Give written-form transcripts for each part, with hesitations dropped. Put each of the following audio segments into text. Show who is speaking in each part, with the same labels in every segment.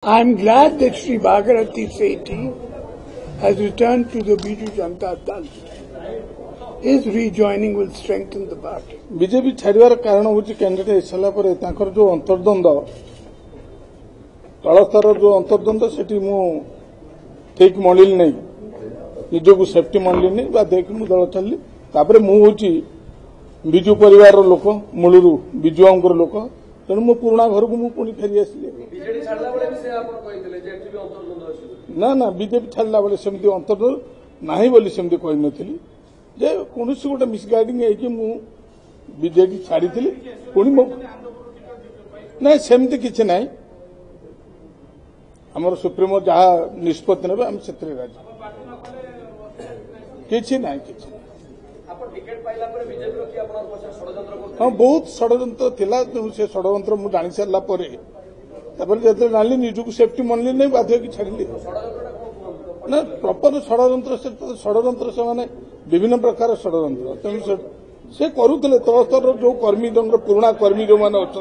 Speaker 1: I am glad that Sri Bhagirathi Sethi has returned to the Biju Janata Dal. His rejoining will strengthen the party.
Speaker 2: BJP छाड़िबार कारण हूँ candidate होसारा पर जो अंतर्द्वंद तल स्तर जो अंतर्द्वंद से ठीक मणिली नहीं निजक सेफ्टी मणिली नहीं बाध्य कि दल छाड़ी मुझे विजु परिवार लोक मूलू विजु बाबूर लोक तेणु मो पुराणा घर को मुझे फेरी आसली ना ना बीजेपी छाड़ा बेले सेमती अंतर्द्वंद ना बोली सेमती कही नी जे कौन गोटे मिसगाइडिंग बीजेडी छाड़ी पुणी मो ना सेमती किसी ना आमर सुप्रीमो जहाँ निष्पत्ति ने आम से राजी किसी ना हाँ बहुत षड्यंत्र थिला से षड्यंत्र मुझे जानी सारापर जो जानी निजक सेफ्टी मनली नहीं बाध्य कि छाड़ी ना प्रपर षड्यंत्र से माने विभिन्न प्रकार षड्यंत्र तेणु से करुले तल स्तर जो कर्मी पुराणा कर्मी जो मैंने अच्छा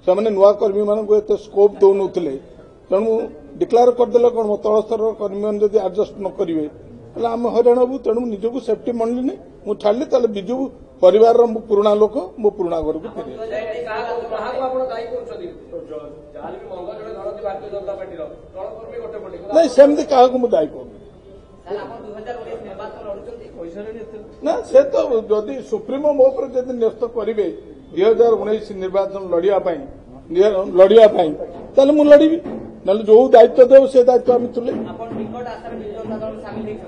Speaker 2: से नुआ कर्मी मान को एत स्कोप दौन तेणु डिक्लेयर करदे कौन तल स्तर कर्मी मैंने जब आडजस्ट न करेंगे आम हईराण हबू तेणु निजक सेफ्टी मनली नहीं मुझे छाड़ी विजु परिवार पुराणा लोक मो पुराणा घर को फेर नहीं सेमती क्या दायी कर ना से तो जदि सुप्रीमो मो पर जब न्यस्त करेंगे 2019 निर्वाचन लड़ाई मु लड़ी ना जो दायित्व देव से दायित्व आम तुले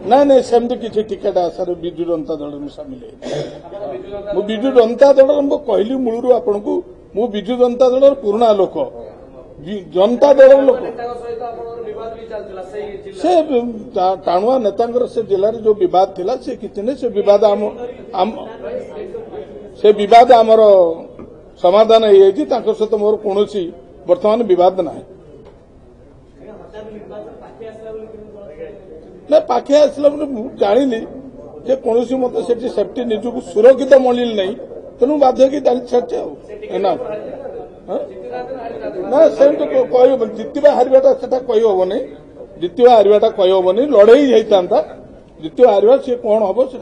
Speaker 2: ना नहीं सेमती किसी टिकेट आशार विजु जनता दल में सामिल है मु विजु जनता दल कहली मूलू आपण को मु विजु जनता दल पुराणा लोक जनता दल लोक से टाणुआ नेता से जिले जो विवाद थिला से किसी नहीं से विवाद आमर समाधान हो सहित मोर कौन बर्तमान विवाद ना ना पाखे आसला जानी जे कौन मत से सेफ्टी निजक सुरक्षित मिलल नहीं तेणु बाध्य कि छाड़ी ना ना से कह जितवा हारवाटा से कही हम जितवा हारवाटा कही हम लड़ई होता जितवा हारवा सी कौन हम से